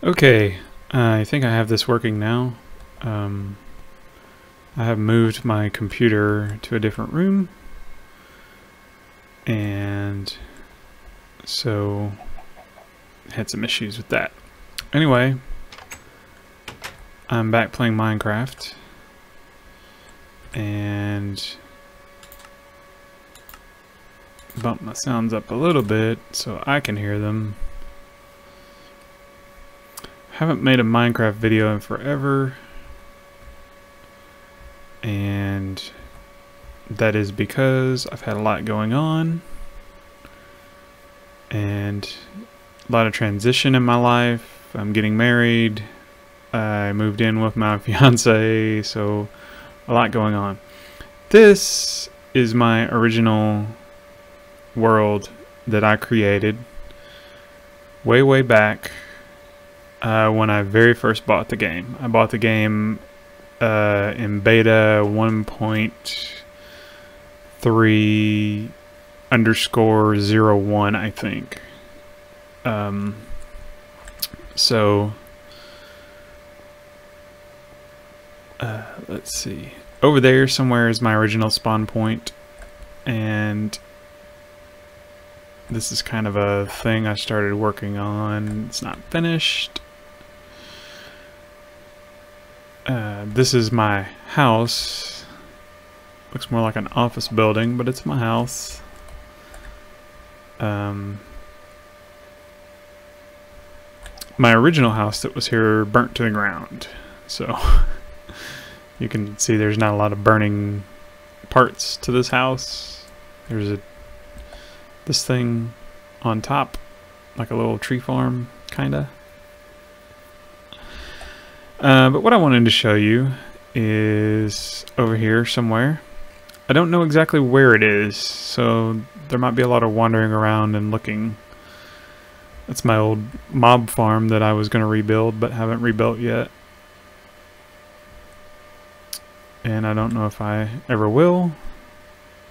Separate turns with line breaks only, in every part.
Okay, I think I have this working now. I have moved my computer to a different room, and so had some issues with that. Anyway, I'm back playing Minecraft, and bump my sounds up a little bit so I can hear them. Haven't made a Minecraft video in forever, and that is because I've had a lot going on and a lot of transition in my life. I'm getting married, I moved in with my fiance, so a lot going on. This is my original world that I created way back when I very first bought the game. I bought the game in beta 1.3_01, I think. Let's see. Over there somewhere is my original spawn point, and this is kind of a thing I started working on. It's not finished. This is my house. Looks more like an office building, but it's my house. My original house that was here burnt to the ground, so you can see there's not a lot of burning parts to this house. There's this thing on top, like a little tree farm, kinda. But what I wanted to show you is over here somewhere. I don't know exactly where it is, so there might be a lot of wandering around and looking. That's my old mob farm that I was going to rebuild but haven't rebuilt yet. And I don't know if I ever will,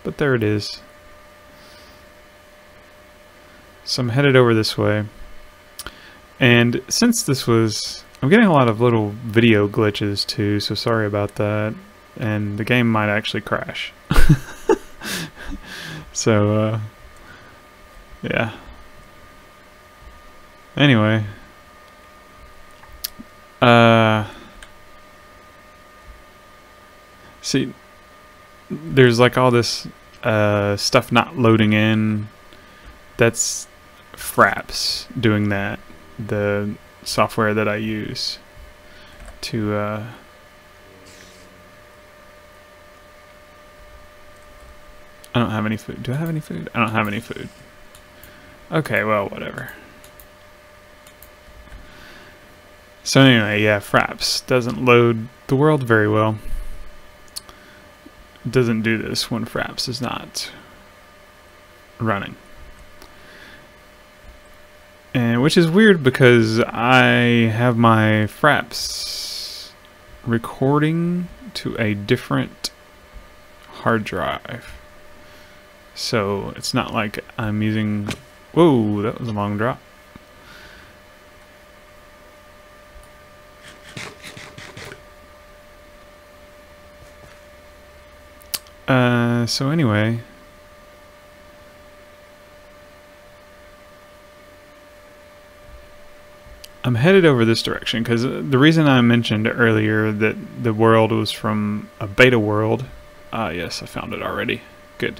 but there it is. So I'm headed over this way. And since this was... I'm getting a lot of little video glitches too, so sorry about that. And the game might actually crash. So, yeah. Anyway. See, there's like all this stuff not loading in. That's Fraps doing that. The software that I use to I don't have any food. Do I have any food? I don't have any food. Okay, well, whatever. So anyway, yeah, Fraps doesn't load the world very well. It doesn't do this when Fraps is not running. And which is weird because I have my Fraps recording to a different hard drive. So it's not like I'm using... Whoa, that was a long drop. So anyway... I'm headed over this direction because the reason I mentioned earlier that the world was from a beta world, yes, I found it already, good,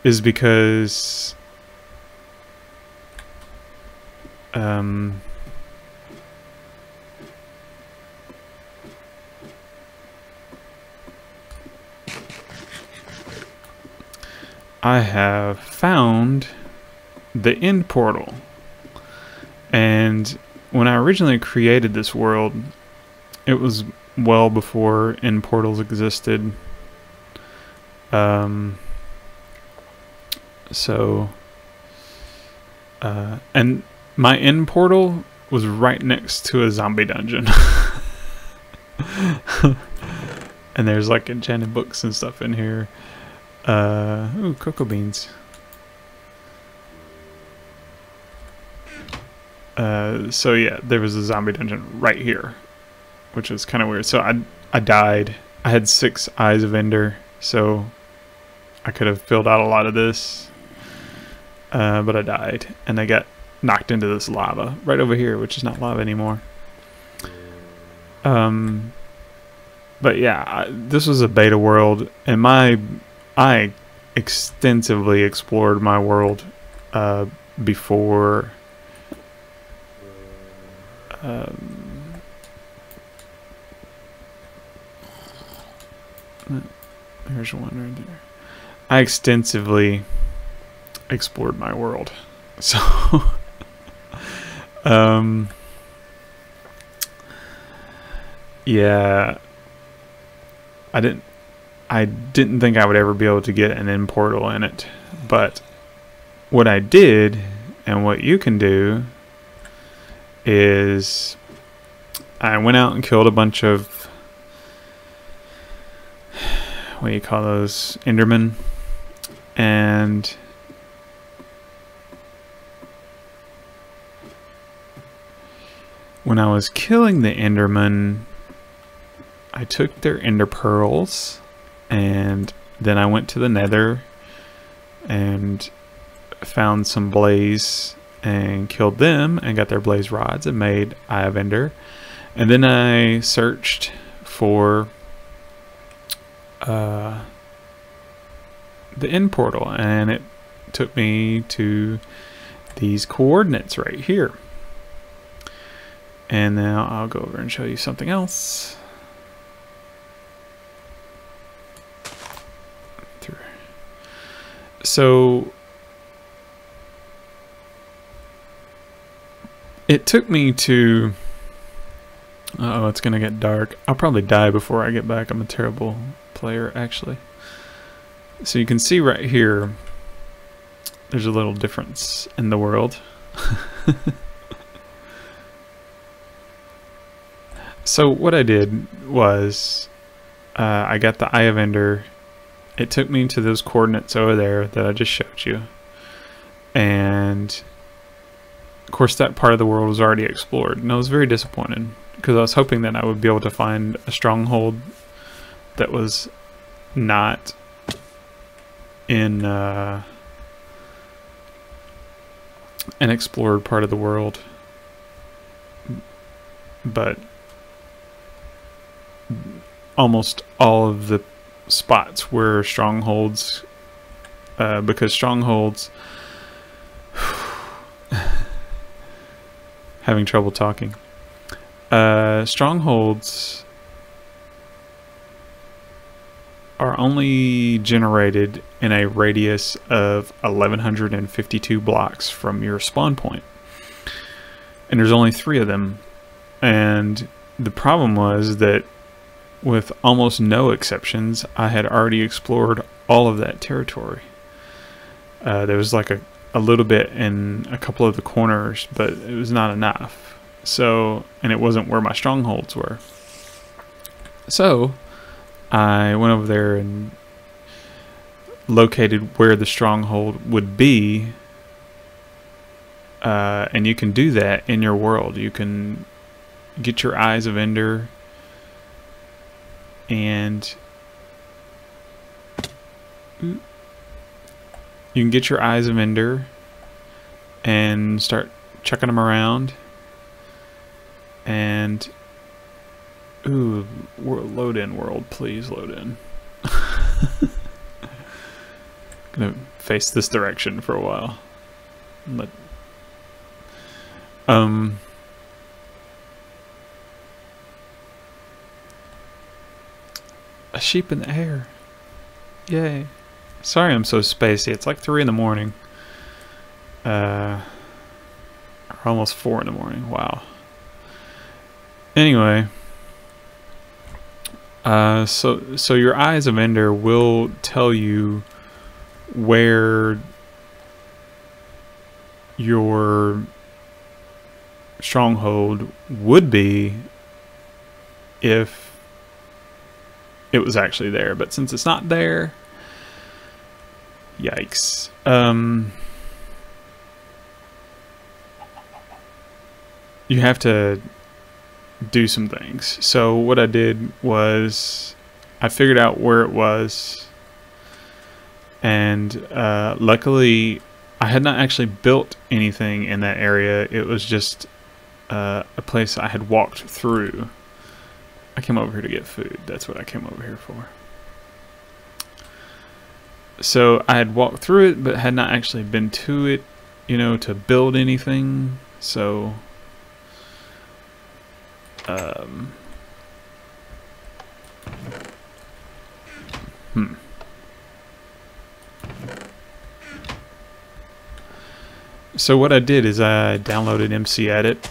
is because I have found the end portal. And when I originally created this world, it was well before end portals existed. And my end portal was right next to a zombie dungeon. And there's like enchanted books and stuff in here. Ooh, cocoa beans. So yeah, there was a zombie dungeon right here, which was kind of weird. So I died. I had 6 Eyes of Ender, so I could have filled out a lot of this, but I died, and I got knocked into this lava right over here, which is not lava anymore. But yeah, this was a beta world, and I extensively explored my world before. There's one right there. I extensively explored my world, so yeah, I didn't think I would ever be able to get an end portal in it, but what I did, and what you can do, is I went out and killed a bunch of, what do you call those, Endermen, and when I was killing the Endermen, I took their Ender Pearls, and then I went to the Nether and found some Blaze and killed them and got their Blaze Rods and made Eye of Ender. And then I searched for the end portal, and it took me to these coordinates right here. And now I'll go over and show you something else. So it took me to, uh-oh, it's gonna get dark. I'll probably die before I get back. I'm a terrible player, actually. So you can see right here, there's a little difference in the world. So what I did was, I got the Eye of Ender. It took me to those coordinates over there that I just showed you. And of course that part of the world was already explored, and I was very disappointed because I was hoping that I would be able to find a stronghold that was not in an explored part of the world. But almost all of the spots were strongholds, because strongholds having trouble talking. Strongholds are only generated in a radius of 1152 blocks from your spawn point, and there's only 3 of them. And the problem was that with almost no exceptions, I had already explored all of that territory. There was like a little bit in a couple of the corners, but it was not enough. So, and it wasn't where my strongholds were. So I went over there and located where the stronghold would be. And you can do that in your world. You can get your Eyes of Ender, and you can get your Eyes of Ender and start chucking them around. And ooh, load in world, please load in. Gonna face this direction for a while. Let a sheep in the air. Yay. Sorry I'm so spacey. It's like 3 in the morning. Or almost 4 in the morning. Wow. Anyway. So your Eyes of Ender will tell you where your stronghold would be if it was actually there, but since it's not there, yikes. you have to do some things. So what I did was I figured out where it was, and luckily I had not actually built anything in that area. It was just a place I had walked through. I came over here to get food. That's what I came over here for. So I had walked through it, but had not actually been to it, you know, to build anything. So So what I did is I downloaded MC Edit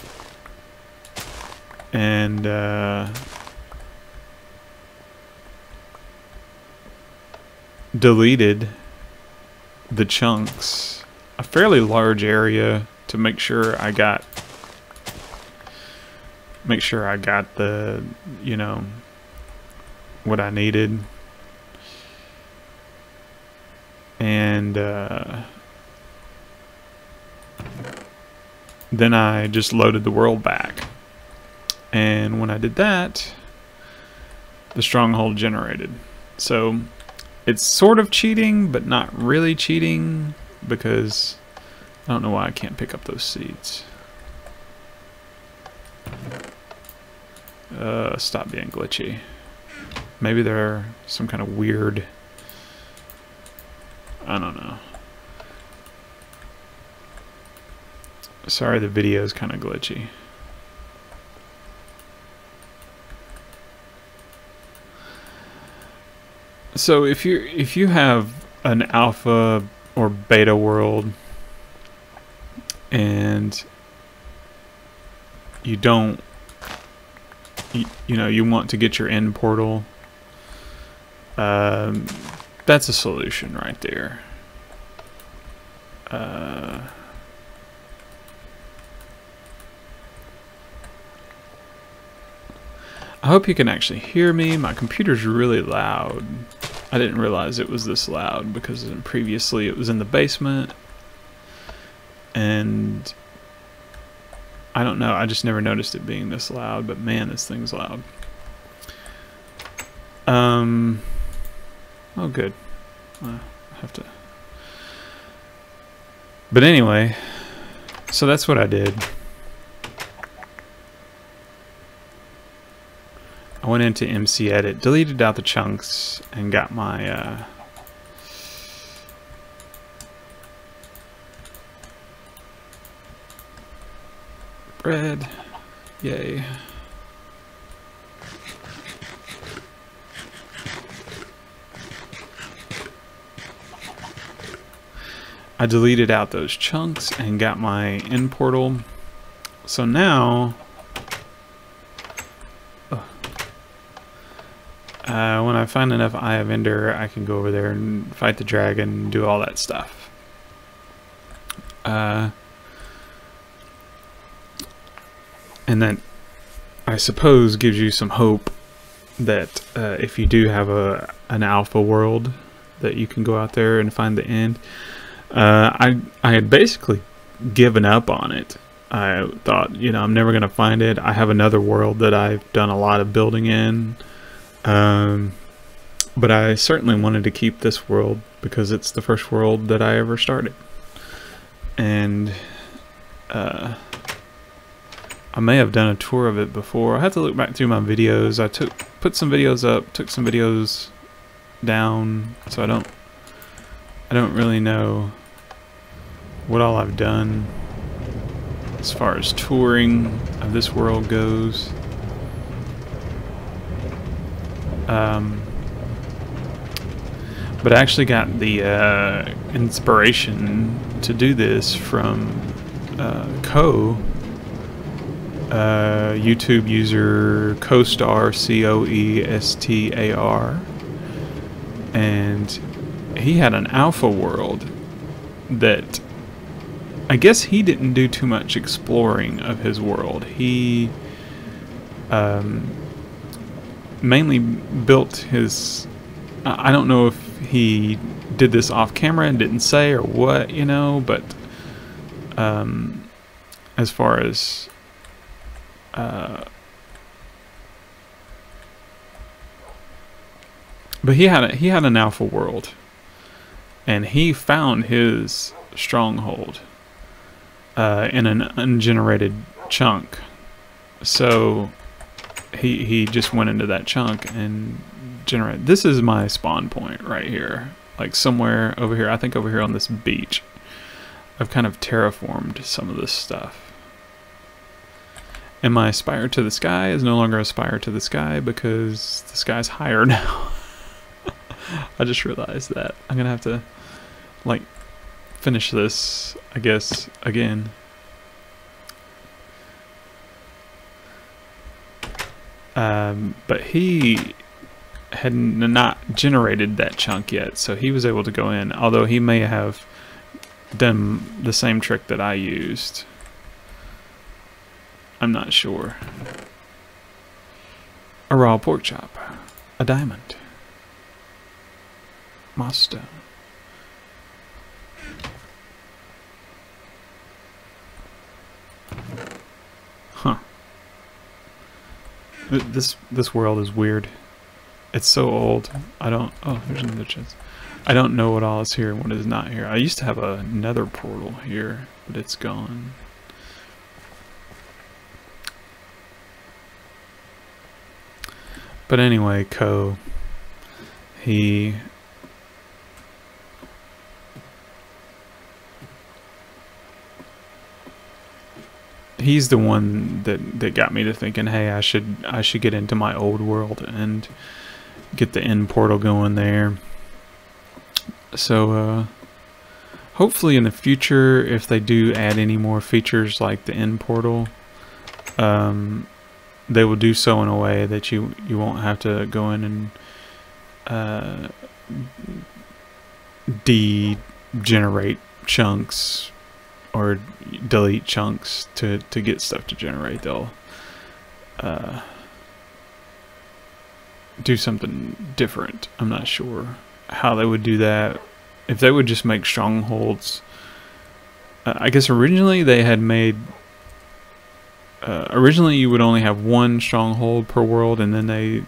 and deleted the chunks, a fairly large area, to make sure I got the, you know, what I needed. And then I just loaded the world back, and when I did that, the stronghold generated. So it's sort of cheating, but not really cheating, because I don't know why I can't pick up those seeds. Stop being glitchy. Maybe they're some kind of weird, I don't know. Sorry, the video is kind of glitchy. So if you have an alpha or beta world and you don't, you know, you want to get your end portal, that's a solution right there. I hope you can actually hear me. My computer's really loud. I didn't realize it was this loud because previously it was in the basement, and I don't know, I just never noticed it being this loud, but man, this thing's loud. Oh good. I have to. But anyway, so that's what I did. I went into MC Edit, deleted out the chunks, and got my bread. Yay. I deleted out those chunks and got my end portal. So now when I find enough Eye of Ender, I can go over there and fight the dragon and do all that stuff. And that, I suppose, gives you some hope that if you do have an alpha world, that you can go out there and find the end. I had basically given up on it. I thought, you know, I'm never going to find it. I have another world that I've done a lot of building in. But I certainly wanted to keep this world because it's the first world that I ever started. And I may have done a tour of it before. I have to look back through my videos. I put some videos up, took some videos down, so I don't really know what all I've done as far as touring of this world goes. But I actually got the inspiration to do this from YouTube user Coestar, Coestar, and he had an alpha world that I guess he didn't do too much exploring of his world. He mainly built his, I don't know if he did this off camera and didn't say or what, you know, but as far as But he had an alpha world, and he found his stronghold in an ungenerated chunk. So he just went into that chunk and generated. This is my spawn point right here, like somewhere over here. I think over here on this beach. I've kind of terraformed some of this stuff. And my spire to the sky is no longer a spire to the sky because the sky's higher now. I just realized that. I'm gonna have to, like, finish this, I guess, again. But he had not generated that chunk yet, so he was able to go in, although he may have done the same trick that I used. I'm not sure. A raw pork chop. A diamond. Moss stone. Huh. This world is weird. It's so old. I don't... Oh, there's another chest. I don't know what all is here and what is not here. I used to have a nether portal here, but it's gone. But anyway, he's the one that got me to thinking, hey, I should get into my old world and get the end portal going there. So hopefully in the future, if they do add any more features like the end portal, they will do so in a way that you won't have to go in and degenerate chunks or delete chunks to get stuff to generate. They'll do something different. I'm not sure how they would do that. If they would just make strongholds, I guess originally they had made originally you would only have one stronghold per world, and then they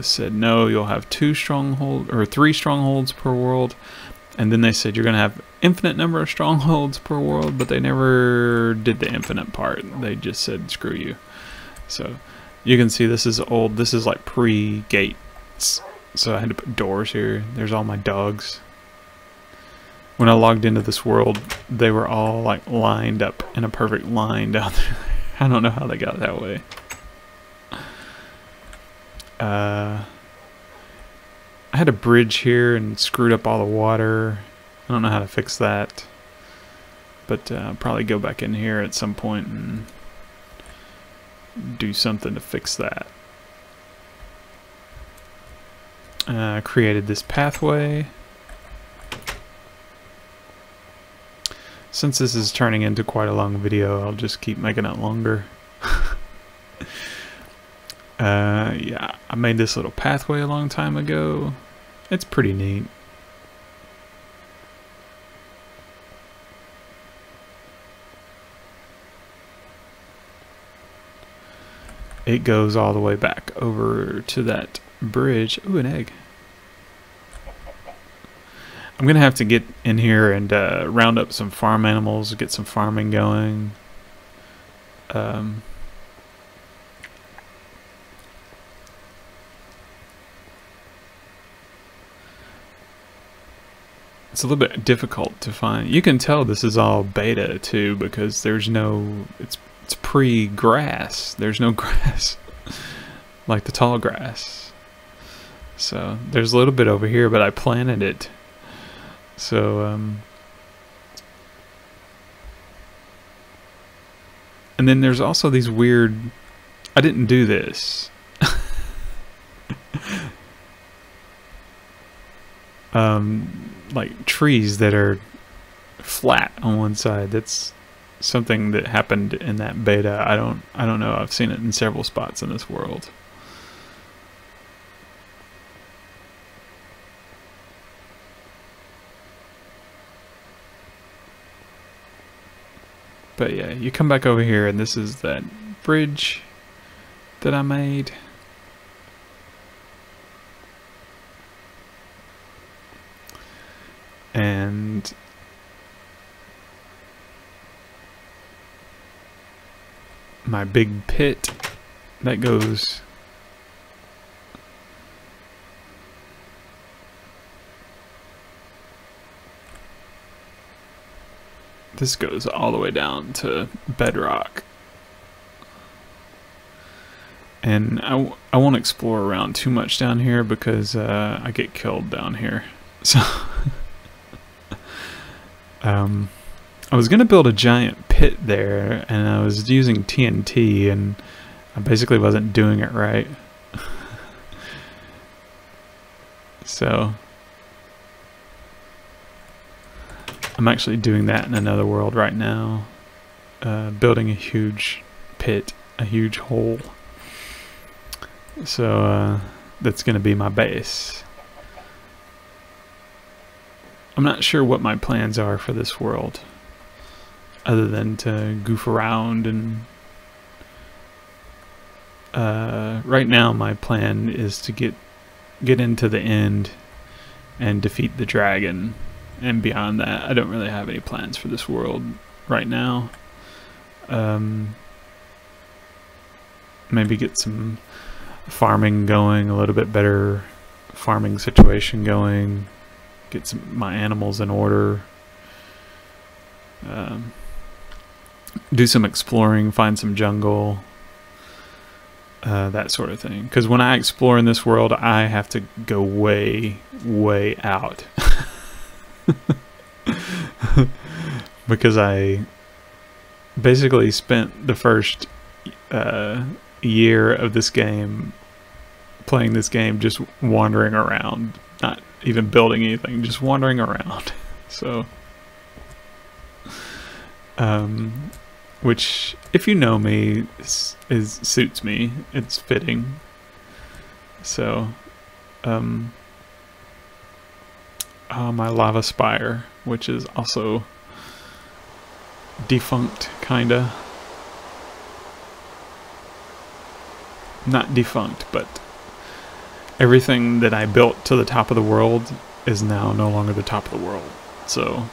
said no, you'll have 2 strongholds or 3 strongholds per world, and then they said you're gonna have infinite number of strongholds per world, but they never did the infinite part. They just said screw you. So you can see this is old. This is like pre-gates, so I had to put doors here. There's all my dogs. When I logged into this world, they were all like lined up in a perfect line down there. I don't know how they got that way. I had a bridge here and screwed up all the water. I don't know how to fix that, but I'll probably go back in here at some point and do something to fix that. I created this pathway. Since this is turning into quite a long video, I'll just keep making it longer. Yeah, I made this little pathway a long time ago. It's pretty neat. It goes all the way back over to that bridge. Ooh, an egg. I'm gonna have to get in here and round up some farm animals, get some farming going. It's a little bit difficult to find. You can tell this is all beta too, because there's no, it's pre-grass. There's no grass like the tall grass. So there's a little bit over here, but I planted it. So and then there's also these weird, I didn't do this. Like trees that are flat on one side. That's something that happened in that beta. I don't know. I've seen it in several spots in this world. But yeah, you come back over here and this is that bridge that I made. And my big pit that goes this goes all the way down to bedrock. And I won't explore around too much down here because I get killed down here. So I was gonna build a giant pit there, and I was using TNT, and I basically wasn't doing it right. So I'm actually doing that in another world right now, building a huge pit, a huge hole. So that's gonna be my base. I'm not sure what my plans are for this world, other than to goof around, and right now my plan is to get into the end and defeat the dragon, and beyond that I don't really have any plans for this world right now. Maybe get some farming going, a little bit better farming situation going, get my animals in order, do some exploring, find some jungle, that sort of thing. Because when I explore in this world, I have to go way out. Because I basically spent the first year of this game, playing this game, just wandering around, not even building anything, just wandering around. So which, if you know me, suits me. It's fitting. So my lava spire, which is also defunct, kinda. Not defunct, but everything that I built to the top of the world is now no longer the top of the world. So,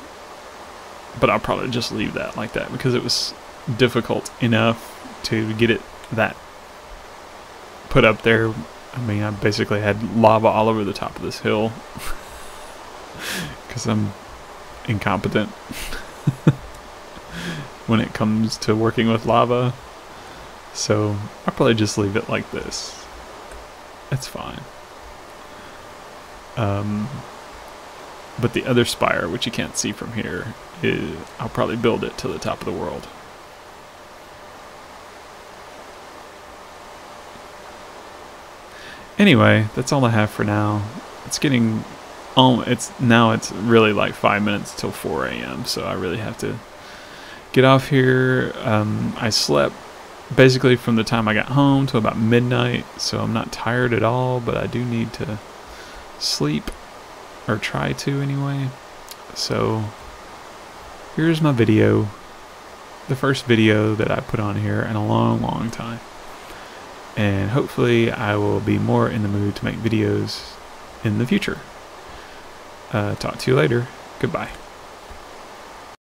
but I'll probably just leave that like that because it was difficult enough to get it that put up there. I mean, I basically had lava all over the top of this hill because I'm incompetent when it comes to working with lava. So I'll probably just leave it like this. It's fine. But the other spire, which you can't see from here, I'll probably build it to the top of the world. Anyway, that's all I have for now. It's getting it's really like 5 minutes till 4 a.m. so I really have to get off here. I slept basically from the time I got home to about midnight, so I'm not tired at all, but I do need to sleep, or try to anyway. So here's my video, the first video that I put on here in a long time, and hopefully I will be more in the mood to make videos in the future. Talk to you later. Goodbye.